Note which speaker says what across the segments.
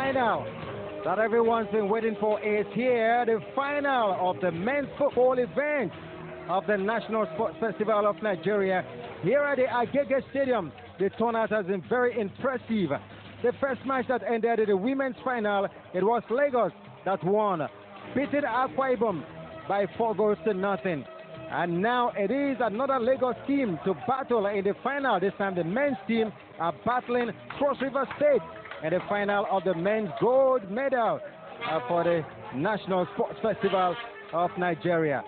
Speaker 1: final that everyone's been waiting for is here. The final of the men's football event of the National Sports Festival of Nigeria. Here at the Agege Stadium, the turnout has been very impressive. The first match that ended in the women's final, it was Lagos that won, beating Akwa Ibom by 4-0. And now it is another Lagos team to battle in the final. This time the men's team are battling Cross River State in the final of the men's gold medal for the National Sports Festival of Nigeria.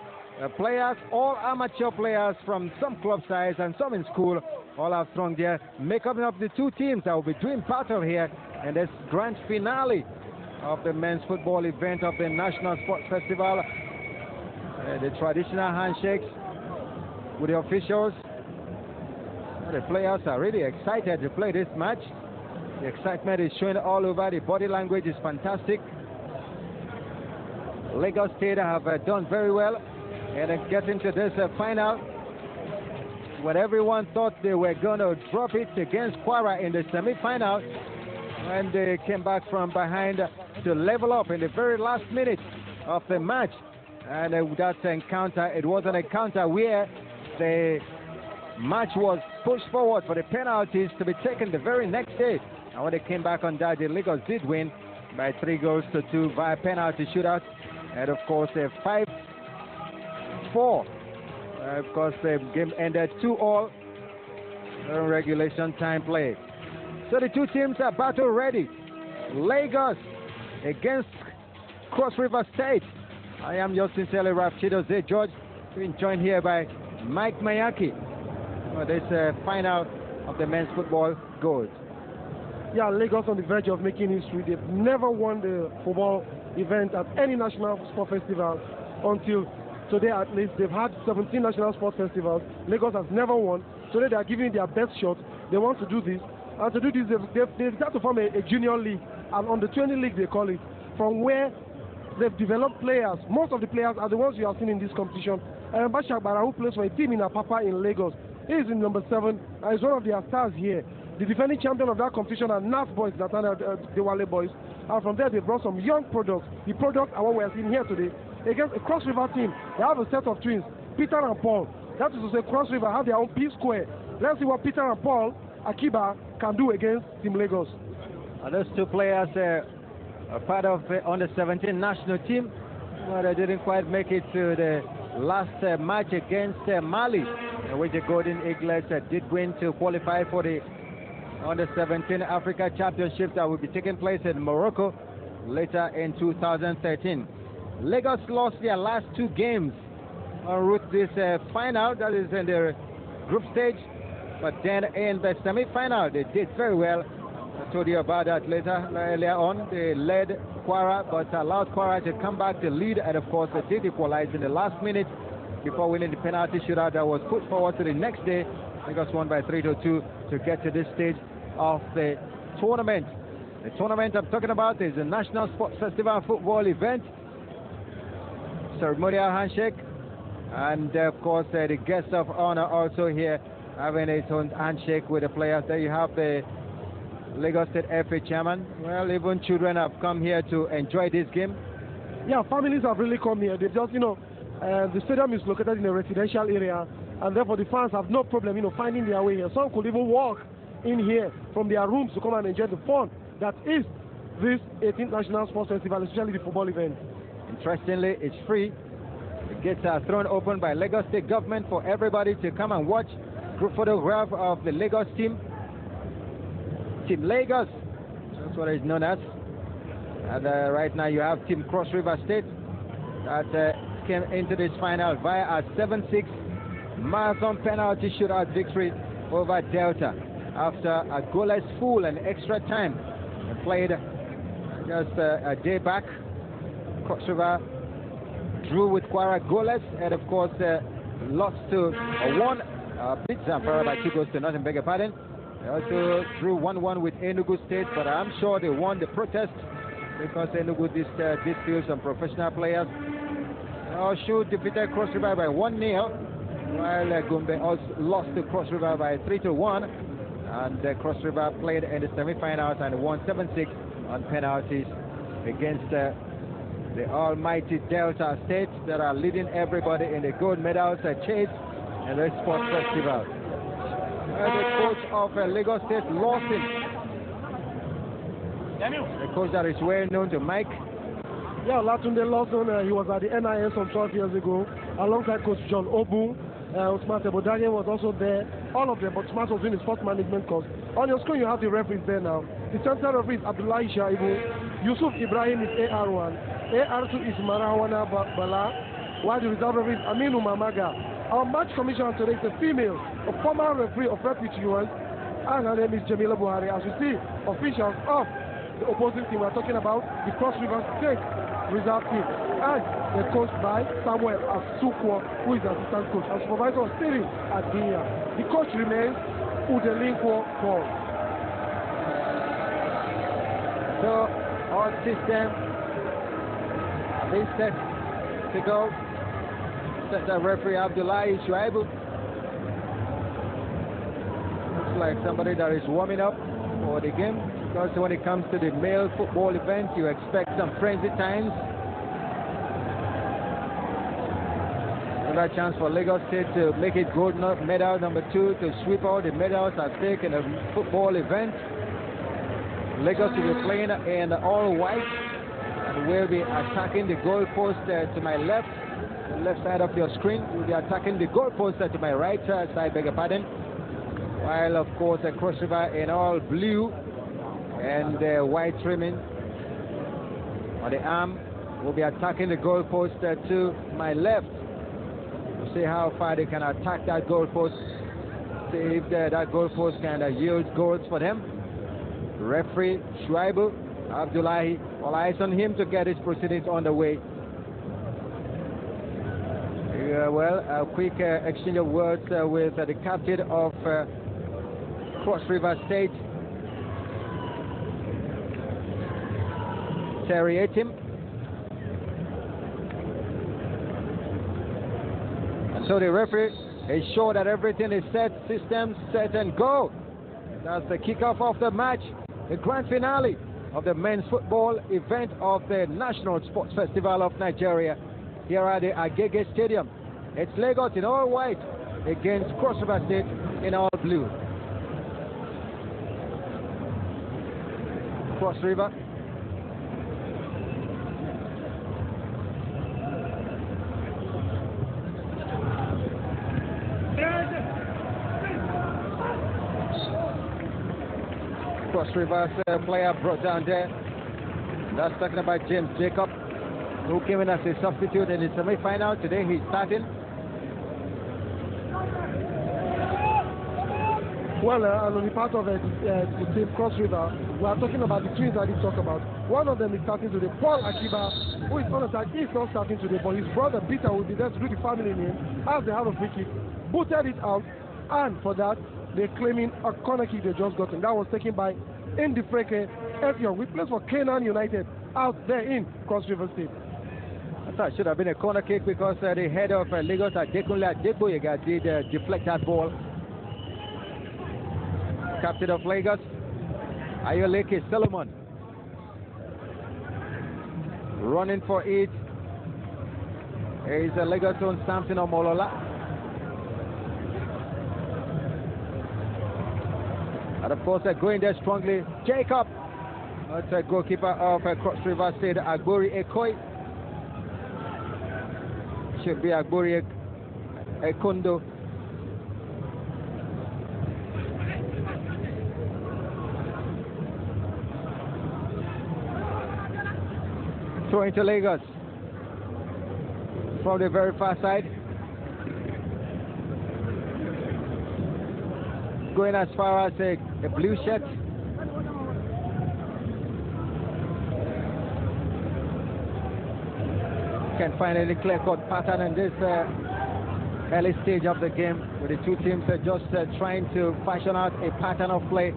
Speaker 1: Players, all amateur players from some club sides and some in school, all have strong there, making up the two teams that will be doing battle here in this grand finale of the men's football event of the National Sports Festival. The traditional handshakes with the officials. The players are really excited to play this match. The excitement is showing all over. The body language is fantastic. Lagos State have done very well and getting to this final when everyone thought they were going to drop it against Kwara in the semi-final, when they came back from behind to level up in the very last minute of the match. And that encounter, it was an encounter where the match was pushed forward for the penalties to be taken the very next day. And when they came back on that, the Lagos did win by 3-2 via penalty shootout. And of course, 5-4. Of course, the game ended 2-all regulation time play. So the two teams are battle ready. Lagos against Cross River State. I am yours sincerely, Rapchido Z. George, being joined here by Mike Mayaki for this final of the men's football gold.
Speaker 2: Yeah, Lagos on the verge of making history. They've never won the football event at any national sport festival until today. At least they've had 17 national sports festivals. Lagos has never won. Today they are giving it their best shot. They want to do this. And to do this, they've got to form a junior league, and on the 20 league they call it, from where they've developed players. Most of the players are the ones you have seen in this competition. Bashak Bara, who plays for a team in Apapa in Lagos, he is in number 7 and is one of their stars here. The defending champion of that competition are NAF boys, the Wale boys. And from there, they brought some young products. The products are what we are seeing here today. Against a Cross River team, they have a set of twins, Peter and Paul. That is to say, Cross River have their own P square. Let's see what Peter and Paul Akiba can do against Team Lagos.
Speaker 1: And those two players are part of the under-17 national team, but they didn't quite make it to the last match against Mali, in which the Golden Eaglets did win to qualify for the under-17 Africa Championship that will be taking place in Morocco later in 2013. Lagos lost their last 2 games en route to this final, that is in the group stage, but then in the semi-final they did very well. I told you about that earlier on. They led Kwara, but allowed Kwara to come back to lead, and of course they did equalize in the last minute before winning the penalty shootout that was put forward to the next day. Lagos won by 3-2 to get to this stage of the tournament. The tournament I'm talking about is the National Sports Festival football event. Ceremonial handshake, and of course the guest of honor also here having his own handshake with the players. There you have the Lagos State FA chairman. Well, even children have come here to enjoy this game.
Speaker 2: Yeah, families have really come here. They just, the stadium is located in a residential area, and therefore the fans have no problem, finding their way here. Some could even walk in here from their rooms to come and enjoy the fun that is this 18th National Sports Festival, especially the football event. Interestingly,
Speaker 1: it's free. The gates are thrown open by Lagos State government for everybody to come and watch. Group photograph of the Lagos team. Team Lagos, that's what it's known as. And right now you have Team Cross River State that came into this final via a 7-6 marathon penalty shootout victory over Delta after a goalless full and extra time. They played just a day back. Cross River drew with Kwara goalless, and of course lost to won beat Zamfara by 2-0, beg your pardon. They also drew 1-1 with Enugu State, but I'm sure they won the protest because Enugu did steal some professional players. Oshu defeated Cross River by 1-0, while Gombe also lost to Cross River by 3-1. And Cross River played in the semi-finals and won 7-6 on penalties against the almighty Delta State that are leading everybody in the gold medals chase in the sports festival. The coach of Lagos State, Lawson, the coach that is well known to Mike.
Speaker 2: Yeah, Latunde Lawson, he was at the NIS some 12 years ago, alongside Coach John Obu. Usman Tebodanian was also there. All of them, but Smart was doing his sports management course. On your screen, you have the referees there now. The center referee is Abdullahi Shaibu. Yusuf Ibrahim is AR1. AR2 is Marawana Bala. While the reserve referee is Aminu Mamaga. Our match commissioner today is a female, a former referee of Refugees, and her name is Jamila Buhari. As you see, officials of the opposing team, we are talking about the Cross River State reserve team, and they're coached by Samuel Asukwo, who is the assistant coach, and supervisor of steering at Guinea. The coach remains Udelinkwo Paul.
Speaker 1: So, our system is set to go. Center referee Abdullahi Shuaibu. Looks like somebody that is warming up for the game, because when it comes to the male football event, you expect some frenzy times. Another chance for Lagos State to make it gold medal number 2, to sweep all the medals at stake in a football event. Lagos will be playing in all white and will be attacking the goalpost to my left side of your screen. Will be attacking the goalpost to my right side, beg your pardon. While of course Cross River in all blue and white trimming on the arm will be attacking the goalpost to my left. We'll see how far they can attack that goalpost. See if that goalpost can yield goals for them. Referee Shuaibu Abdullahi, all eyes on him to get his proceedings on the way. Well, a quick exchange of words with the captain of Cross River State, Terry Etim. And so the referee is sure that everything is set, systems set and go. That's the kickoff of the match, the grand finale of the men's football event of the National Sports Festival of Nigeria here at the Agege Stadium. It's Lagos in all white against Cross River State in all blue. Cross River. Cross River's player brought down there. That's talking about James Jacob, who came in as a substitute in the semi-final. Today he's starting.
Speaker 2: Well, on the part of the team Cross River, we are talking about the twins I did talk about. One of them is starting today. Paul Akiba, who is on attack, is not starting today, but his brother Peter will be there to do the family name as they have a free kick. Booted it out, and for that, they're claiming a corner kick they just gotten. That was taken by Indifreke Efion. We play for Canaan United out there in Cross River State.
Speaker 1: I thought it should have been a corner kick because the head of Lagos Adekunle Adeboyega did deflect that ball. Captain of Lagos, Ayoleke Solomon, running for it is Lagos' own Samson Omolola. And of course, going there strongly, Jacob. That's a goalkeeper of Cross River State, Agbori Ekoi. Should be Agbori Ekondo. Throw into Lagos from the very far side. Going as far as a blue shirt. Can't find any clear-cut pattern in this early stage of the game, with the two teams just trying to fashion out a pattern of play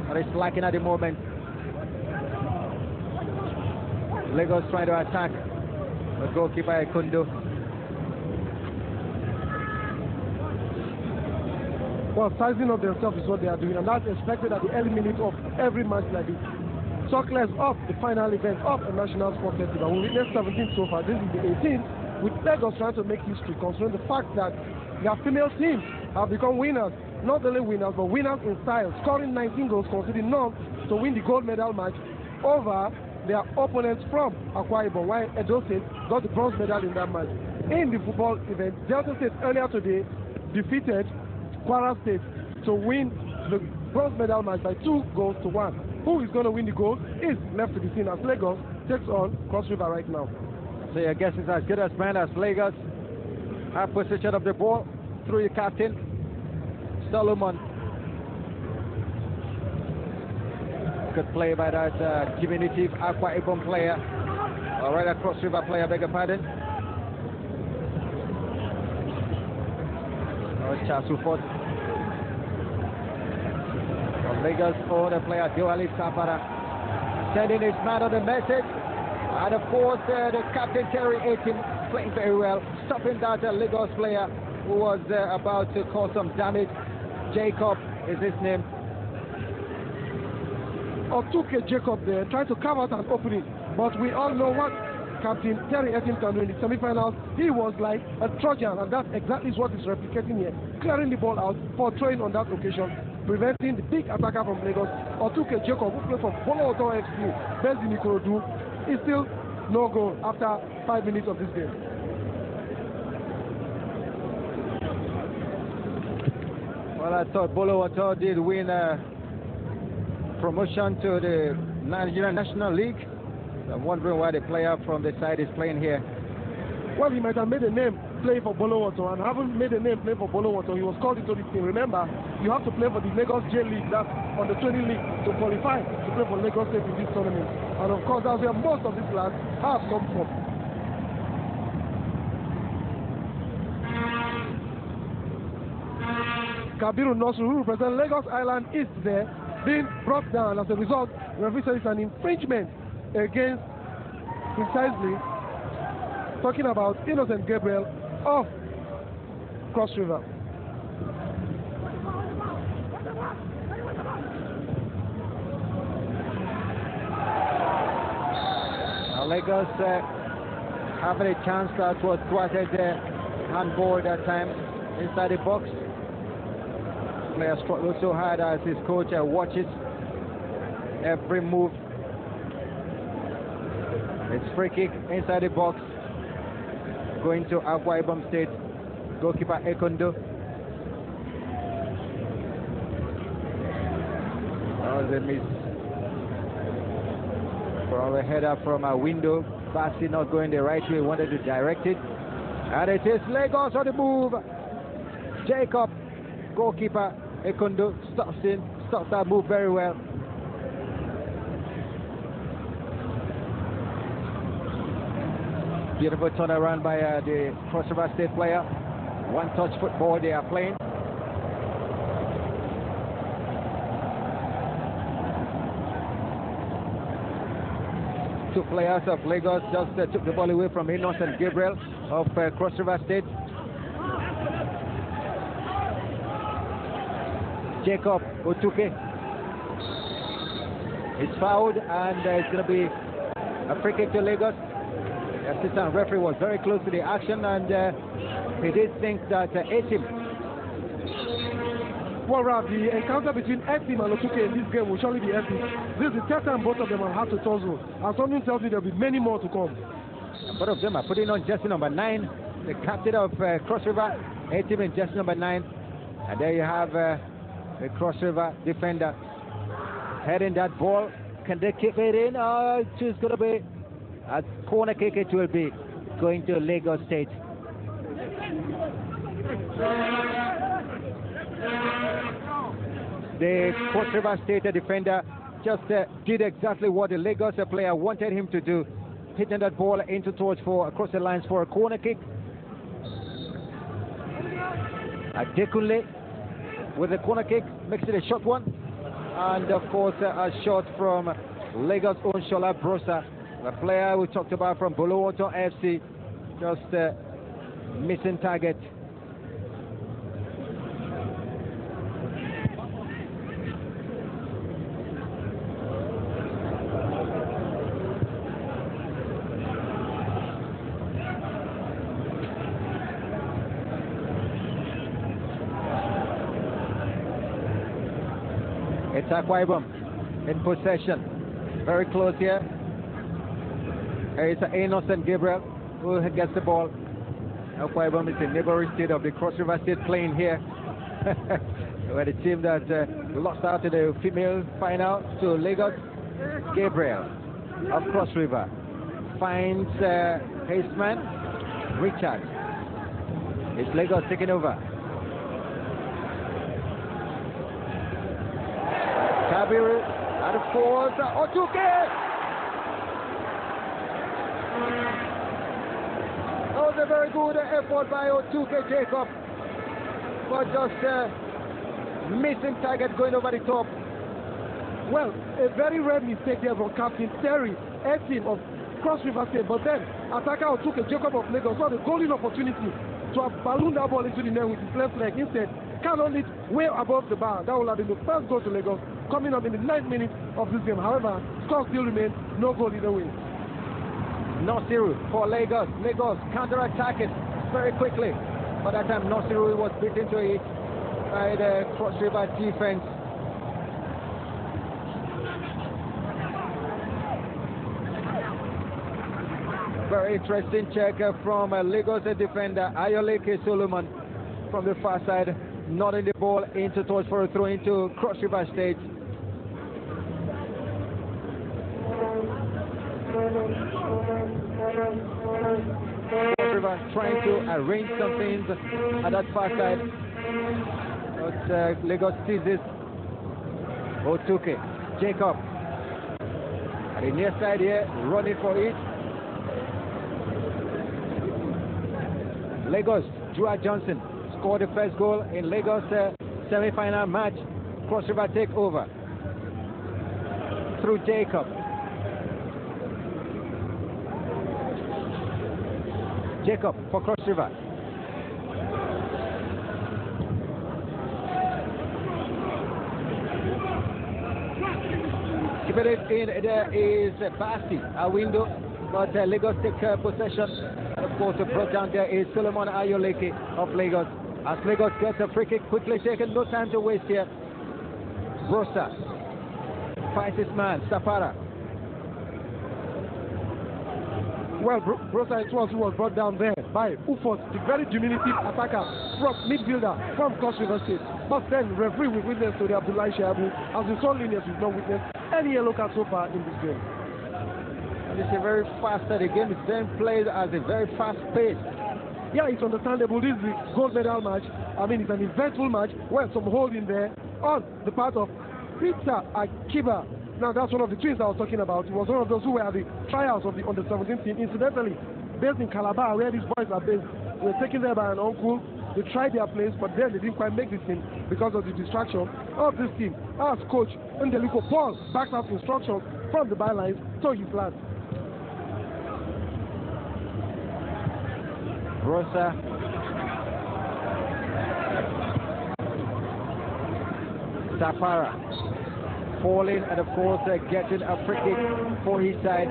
Speaker 1: that is lacking at the moment. Lagos trying to attack the goalkeeper Ekundo.
Speaker 2: Well, sizing up themselves is what they are doing, and that's expected at the early minutes of every match like this. talk less of the final event of a national sports festival. We witnessed 17 so far. This is the 18th, with Lagos trying to make history, considering the fact that their female teams have become winners. Not only winners, but winners in style, scoring 19 goals, conceding none to win the gold medal match over their opponents from Akwa Ibom, while Edo State got the bronze medal in that match. In the football event, Delta State earlier today defeated Kwara State to win the bronze medal match by 2-1. Who is going to win the gold is left to be seen as Lagos takes on Cross River right now.
Speaker 1: So your guess is as good as mine, as Lagos have possession of the ball through the captain, Solomon. Good play by that diminutive Akwa Ibom player, or rather Cross River player, beg your pardon. Charles Ruford. From Lagos own player Diwali Sapara sending his man on the message, and of course the captain Terry Aiken playing very well, stopping that Lagos player who was about to cause some damage. Jacob is his name.
Speaker 2: Otuke Jacob there trying to carve out an opening, but we all know what Captain Terry Aiken can do in the semi-finals. He was like a Trojan, and that exactly is what is replicating here, clearing the ball out for throwing on that occasion, preventing the big attacker from Lagos. Otuke Jacob, who played for Bolo FC, based in Ikorodu, is still no goal after 5 minutes of this game.
Speaker 1: Well, I thought Bolo did win promotion to the Nigerian National League. I'm wondering why the player from the side is playing here.
Speaker 2: Well, he might have made a name playing for Bolo, and haven't made a name playing for Bolo. He was called into this team. Remember, you have to play for the Lagos J League, that's on the 20 league, to qualify to play for Lagos State in this tournament. And of course, that's where most of these lads have come from. Kabiru Nosru, who represents Lagos Island, is there, being brought down. As a result, the referee says it's an infringement against, precisely talking about Innocent Gabriel of Cross River.
Speaker 1: Lagos having a chance that was thwarted handball that time inside the box. Player struggled so hard as his coach watches every move. It's free kick inside the box, going to Akwa Ibom State. Goalkeeper Ekondo. That was a miss from a header from a window. Bassi not going the right way, wanted to direct it. And it is Lagos on the move. Jacob, goalkeeper Ekondo, stops that move very well. Beautiful turnaround by the Cross River State player. One-touch football they are playing. Two players of Lagos just took the ball away from Innocent Gabriel of Cross River State. Jacob Otuke is fouled, and it's going to be a free kick to Lagos. The assistant referee was very close to the action, and he did think that Etim.
Speaker 2: Well, Rav, the encounter between Etim and Otuke in this game will surely be epic. This is the third time both of them have had to tussle, and something tells me there will be many more to come.
Speaker 1: Both of them are putting on jersey number 9, the captain of Cross River, Etim in jersey number 9, and there you have the Cross River defender heading that ball. Can they keep it in? It's just going to be a corner kick. It will be going to Lagos State. The Cross River State defender just did exactly what the Lagos player wanted him to do, hitting that ball into towards for across the lines for a corner kick. Adekunle with the corner kick makes it a short one, and of course a shot from Lagos' own Shola Brosa, the player we talked about from Bolowoto FC, just missing target. It's Akwa Ibom in possession. Very close here. Here is Innocent Gabriel who gets the ball. Akwa Ibom is the neighboring state of the Cross River State playing here. Where the team that lost out to the female final to Lagos. Gabriel of Cross River finds his man, Richard. It's Lagos taking over. Kabiru at the force. Otuke! That was a very good effort by Otuke Jacob. But just missing target going over the top.
Speaker 2: Well, a very rare mistake there from Captain Terry, ex-team of Cross River State. But then, attacker Otuke Jacob of Lagos saw the golden opportunity to have ballooned that ball into the net with his left leg. Instead, cannot it way above the bar. That will have been the first goal to Lagos, coming up in the 9th minute of this game. However, score still remains, no goal either way.
Speaker 1: Nasiru for Lagos. Lagos counter-attacking very quickly. By that time, Nasiru was beaten to it by the Cross River defense. Very interesting check from Lagos defender Ayoleke Solomon from the far side, nodding the ball into towards for a throw into Cross River State. Cross River trying to arrange some things at that far side, but Lagos seizes. Otuke Jacob at the near side here, running for it. Lagos, Jua Johnson scored the first goal in Lagos semi-final match. Cross River take over through Jacob. Jacob for Cross River. Keeping it in, there is Basti, a window, but Lagos take possession. Of course, brought down there is Solomon Ayoleke of Lagos. As Lagos gets a free kick quickly taken, no time to waste here. Brosa fights his man, Sapara.
Speaker 2: Well, Brosa was brought down there by Ufot, the very diminutive attacker from midfielder from Cross River State. But then, referee with witness to the Abdullahi Shabu, as the sole lineage will not witness any yellow card so far in this game.
Speaker 1: It's a very fast, the game is then played at a very fast pace.
Speaker 2: Yeah, it's understandable. This is the gold medal match. I mean, it's an eventful match where some holding there on the part of Peter Akiba. Now, that's one of the twins I was talking about. He was one of those who were at the tryouts of the under-17 team. Incidentally, based in Calabar, where these boys are based, they were taken there by an uncle. They tried their place, but then they didn't quite make the team because of the distraction of this team. As coach Ndeliko Paul backs up instructions from the bylines to his lads.
Speaker 1: Rosa Sapara falling and of course getting a free kick for his side.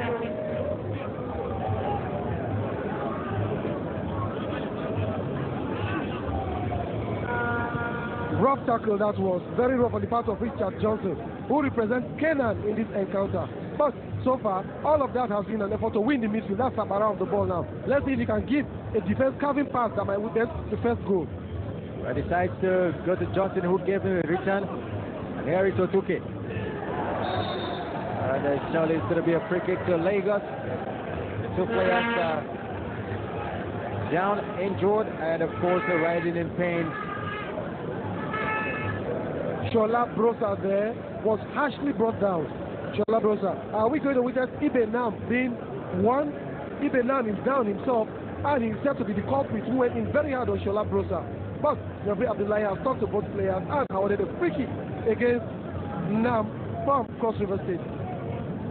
Speaker 2: Rough tackle that was, very rough on the part of Richard Johnson, who represents Canaan in this encounter. But so far, all of that has been an effort to win the midfield. That's Sapara of the ball now. Let's see if he can give a defense carving pass that might witness the first goal.
Speaker 1: He decides to go to Johnson, who gave him a return. And here is Otuke. And surely it's going to be a free kick to Lagos. The two players down, injured, and of course riding in pain.
Speaker 2: Shola Brosa there was harshly brought down. Shola Brosa. Are we going to witness Ibe Nam being one? Ibe Nam is down himself, and he's said to be the culprit who went in very hard on Shola Brosa. But Referee Abdullahi has talked to both players and awarded a free kick against Nam from Cross River State.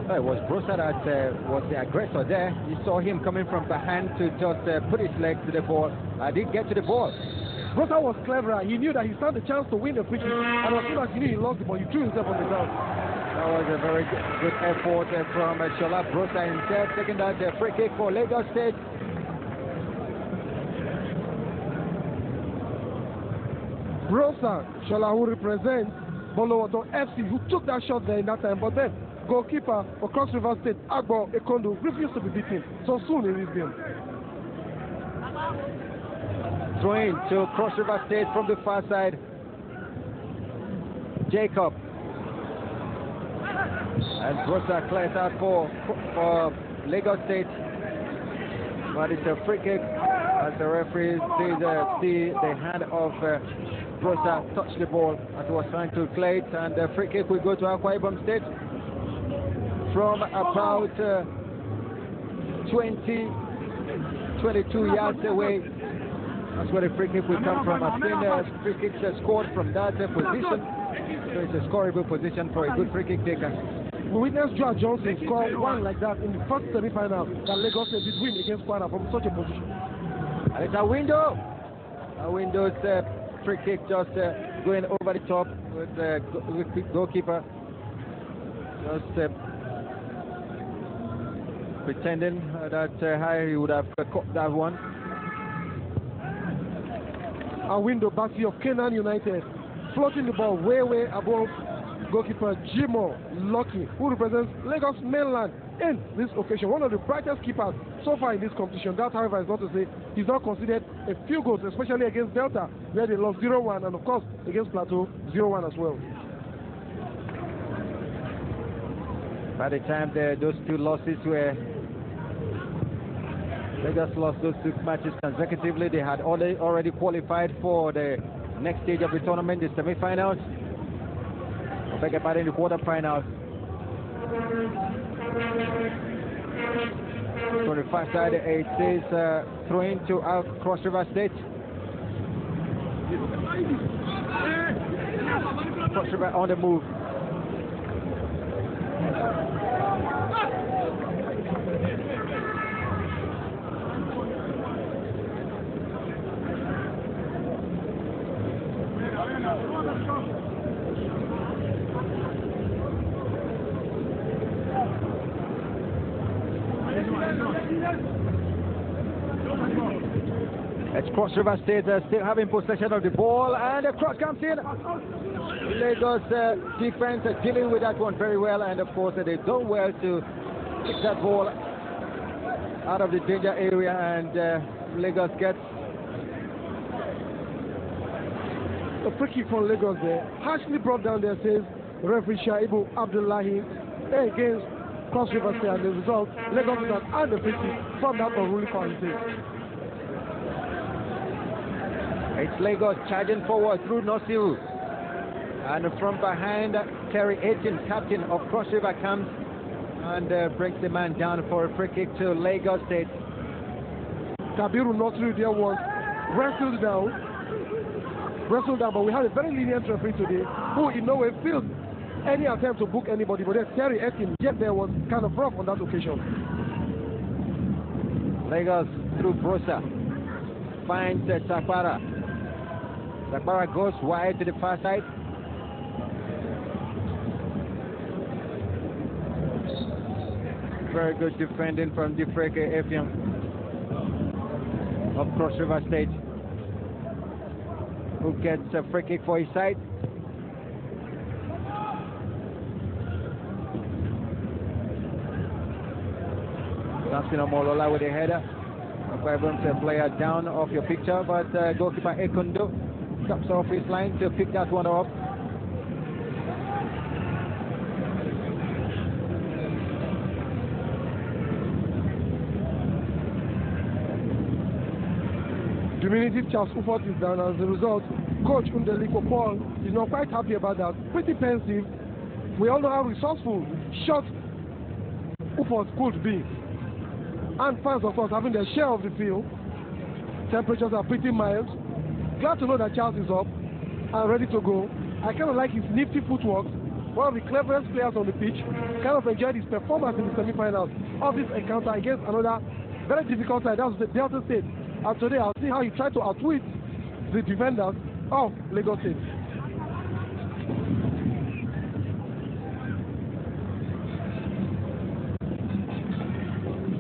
Speaker 1: It was Brosa that was the aggressor there. You saw him coming from behind to just put his leg to the ball. Didn't get to the ball.
Speaker 2: Brosa was clever. He knew that he had the chance to win the free kick, and as soon as he knew he lost the ball, he threw himself on the ground.
Speaker 1: That was a very good effort from Shola Brosa himself, taking that free kick for Lagos State.
Speaker 2: Brosa, Shola, who represents Bolowato FC, who took that shot there in that time, but then goalkeeper for Cross River State, Agbo Ekondo, refused to be beaten so soon in this game.
Speaker 1: Throwing to Cross River State from the far side. Jacob. And Brosa clears out for Lagos State. But it's a free kick as the referee see the hand of Brosa touch the ball as he was trying to clear it. And the free kick will go to Akwa Ibom State from about 22 yards away. That's where the free kick will come from. I've seen free kicks scored from that position. So it's a scoreable position for a good free kick taker.
Speaker 2: We witnessed Joa Johnson score one like that in the first semi-final that Lagos State did win against Kwara from such a position.
Speaker 1: And it's a window. A window's free kick just going over the top with the goalkeeper just pretending that he would have caught that one.
Speaker 2: A window backfield of Canaan United, floating the ball way above goalkeeper Jimo Lucky, who represents Lagos mainland in this occasion. One of the brightest keepers so far in this competition. That, however, is not to say he's not considered a few goals, especially against Delta, where they lost 0-1, and of course against Plateau 0-1 as well.
Speaker 1: By the time those two losses were, Lagos lost those two matches consecutively. They had already qualified for the next stage of the tournament, the semi-finals. I beg your pardon, the quarter-finals. So the far side, it says throwing to Cross River State. Cross River on the move. It's Cross River State still having possession of the ball, and the cross comes in. Lagos defense dealing with that one very well, and of course they've done well to kick that ball out of the danger area, and Lagos gets
Speaker 2: a free kick from Lagos there. Harshly brought down there, says referee Shaibu Abdullahi against Cross River State, and the result, Lagos is at the free kick from that unruly foul.
Speaker 1: It's Lagos charging forward through Nosiru, and from behind Terry Aitin, captain of Cross River, comes and brings the man down for a free kick to Lagos State.
Speaker 2: Kabiru Nosiru there was wrestled down, but we had a very lenient referee today who in no way failed any attempt to book anybody, but then Terry Aitin yet there was kind of rough on that occasion.
Speaker 1: Lagos through Brosa finds Sakpara. Sakpara goes wide to the far side. Very good defending from Difreke Efiam of Cross River State, who gets a free kick for his side. Samson Omolola with a header. A player down off your picture, but goalkeeper Ekondo comes off his line to pick that one up.
Speaker 2: Diminutive Charles Ufot is down. As a result, coach Undeliko Paul is not quite happy about that. Pretty pensive. We all know how resourceful short Ufot could be. And fans, of course, having their share of the field. Temperatures are pretty mild. Glad to know that Charles is up and ready to go. I kind of like his nifty footwork. One of the cleverest players on the pitch. Kind of enjoyed his performance in the semi-finals of this encounter against another very difficult side. That was the Delta State. And today I'll see how he tried to outwit the defenders of Lagos State.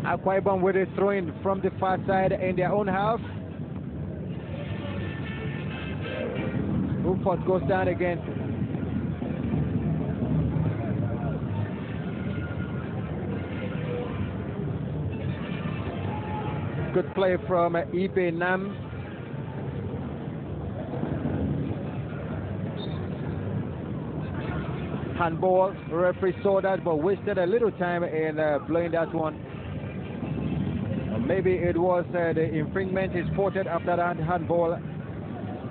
Speaker 1: Akwa Ibom with a throw-in from the far side in their own half. Ufot goes down again. Good play from Ibe Nam. Handball. Referee saw that but wasted a little time in blowing that one. Maybe it was the infringement he spotted after that handball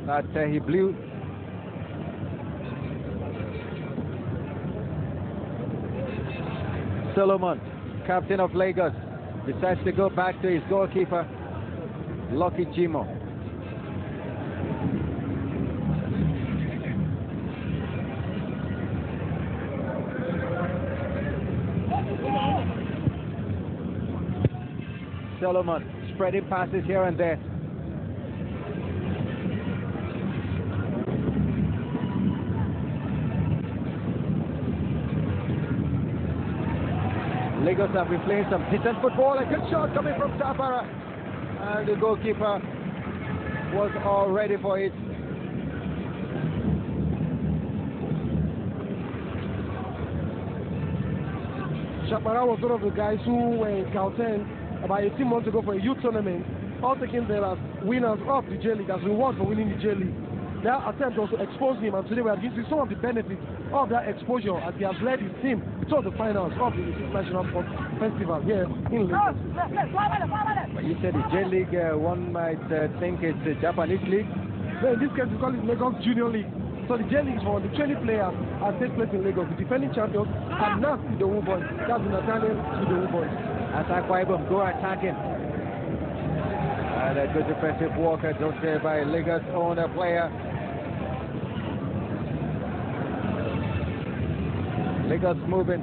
Speaker 1: that he blew. Solomon, captain of Lagos, decides to go back to his goalkeeper, Lucky Jimo. Solomon spreading passes here and there. Lagos have been playing some decent football. A good shot coming from Safara, and the goalkeeper was all ready for it.
Speaker 2: Safara was one of the guys who were in Gauteng about 18 months ago for a youth tournament, all taken there as winners of the J League, as reward for winning the J League. Their attempt was to expose him, and today we are getting some of the benefits of that exposure as he has led his team to the finals of the National Sports Festival here in Lagos.
Speaker 1: When you said the J League, one might think it's the Japanese league.
Speaker 2: No, in this case, we call it Lagos Junior League. So the J League is for the 20 players that take place in Lagos. The defending champions are not the Wu boys. That's the Nathaniel Wu boys.
Speaker 1: As Akwa Ibom go attacking. And a good defensive work just there by Lagos own player. Lagos moving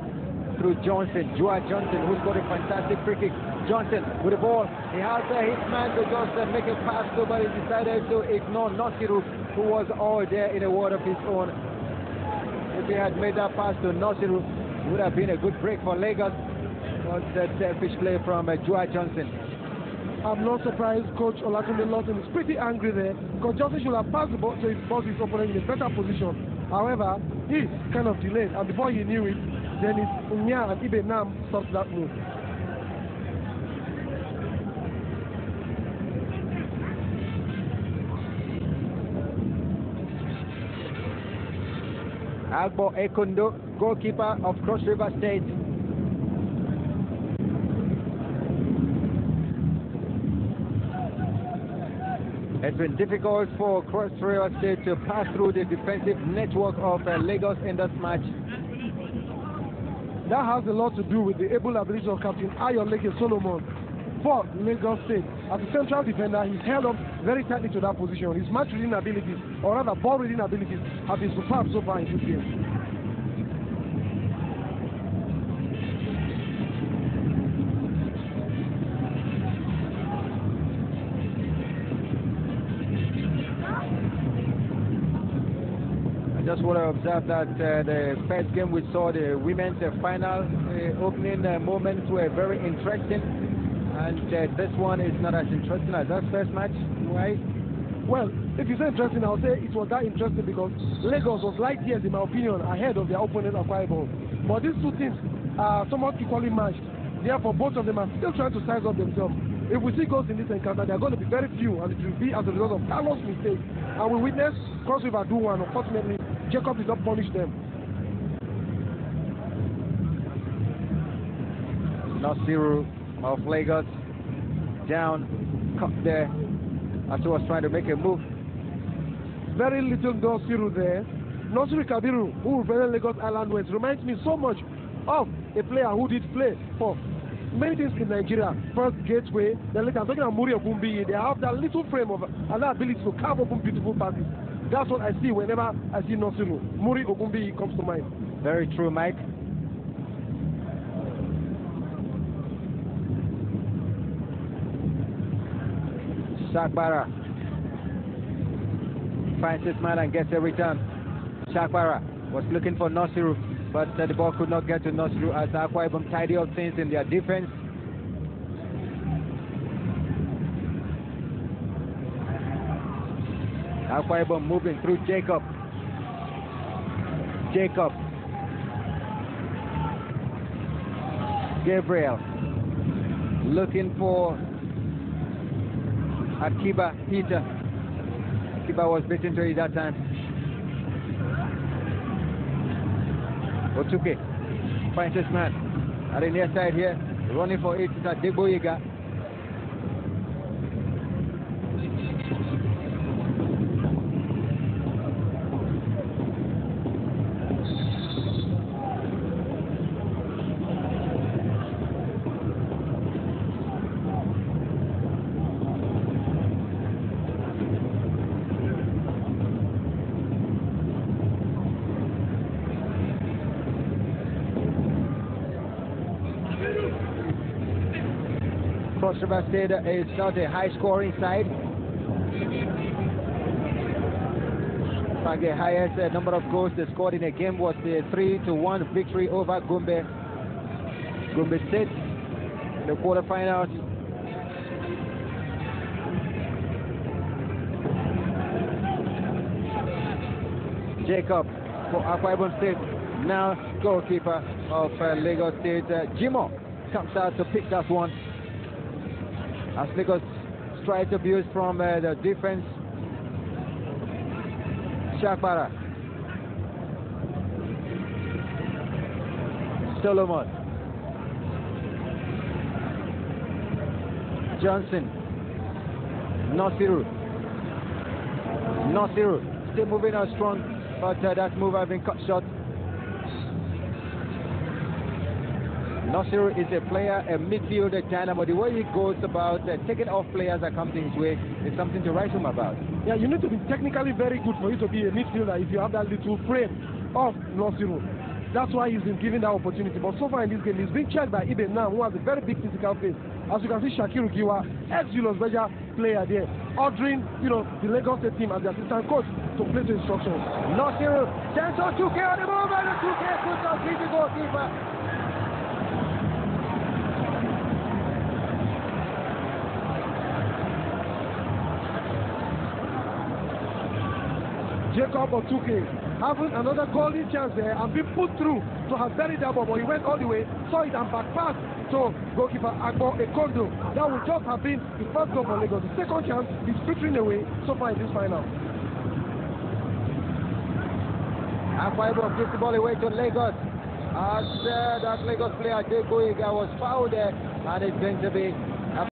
Speaker 1: through Johnson, Joa Johnson, who's got a fantastic free kick. Johnson with the ball. He has his man to just make a pass to, but he decided to ignore Nosiru, who was all there in a word of his own. If he had made that pass to Nosiru, it would have been a good break for Lagos. Was that selfish play from Joa Johnson.
Speaker 2: I'm not surprised Coach Olatunde Lawson is pretty angry there, because Johnson should have passed the ball to his opponent in a better position. However, he kind of delayed, and before he knew it, Dennis Unya and Ibe Nam stopped that move.
Speaker 1: Agbo Ekundo, goalkeeper of Cross River State. It's been difficult for Cross River State to pass through the defensive network of Lagos in this match.
Speaker 2: That has a lot to do with the able ability of Captain Ayoleke Solomon for Lagos State. As a central defender, he's held up very tightly to that position. His match reading abilities, or rather ball reading abilities, have been superb so far in this game.
Speaker 1: I just want to observe that the first game we saw, the women's final opening moments were very interesting, and this one is not as interesting as that first match. Why?
Speaker 2: Well, if you say interesting, I'll say it was that interesting because Lagos was light years, in my opinion, ahead of their opponent Akwa Ibom. But these two teams are somewhat equally matched. Therefore, both of them are still trying to size up themselves. If we see goals in this encounter, there are going to be very few, and it will be as a result of Carlos' mistakes. And we witness Cross River do one. Unfortunately, Jacob did not punish them.
Speaker 1: Nasiru of Lagos down, cut there as he was trying to make a move.
Speaker 2: Very little Nasiru there. Nasiru Kabiru, who represented Lagos Island West, reminds me so much of a player who did play for many things in Nigeria. First Gateway, then later I'm talking about Muri Ogunbiyi. They have that little frame of and that ability to carve open beautiful passes. That's what I see whenever I see Nasiru. Muri Ogunbiyi comes to mind.
Speaker 1: Very true, Mike. Shakbara finds his man and gets a return. Shakbara was looking for Nasiru, but the ball could not get to Nasiru as Akwa Ibom tidy up things in their defense. Akwa Ibom moving through Jacob. Gabriel looking for Akiba Peter. Akiba was beaten to it that time. Otuke finds his man at the near side here, running for it is Adegboyega. Cross River State is not a high-scoring side. In fact, the highest number of goals they scored in a game was the 3-1 victory over Gombe State in the quarterfinals. Jacob for Akwa Ibom State, now goalkeeper of Lagos State. Jimo comes out to pick that one. As Lagos tries to abuse from the defense. Shakbara. Solomon. Johnson. Nasiru. Still moving out strong, but that move has been cut short. Nasiru is a player, a midfielder dynamo. The way he goes about taking off players that come his way is something to write home about.
Speaker 2: Yeah, you need to be technically very good for you to be a midfielder if you have that little frame of Nasiru. That's why he's been given that opportunity. But so far in this game, he's been checked by Ibe Nam, who has a very big physical face. As you can see, Shakiru Giwa, ex-Julius Berger player there, ordering, the Lagos State team as the assistant coach to play the instructions.
Speaker 1: Nasiru, chance on 2K on the move, and the 2K puts out the goalkeeper.
Speaker 2: Jacob Otuke having another golden chance there and being put through to have buried that ball, but he went all the way, saw it and back pass to goalkeeper Okon. That would just have been the first goal for Lagos. The second chance is filtering away so far in this final.
Speaker 1: Akwa Ibom gives the ball away to Lagos. As that Lagos player Adegboyega was fouled there, and it's going to be a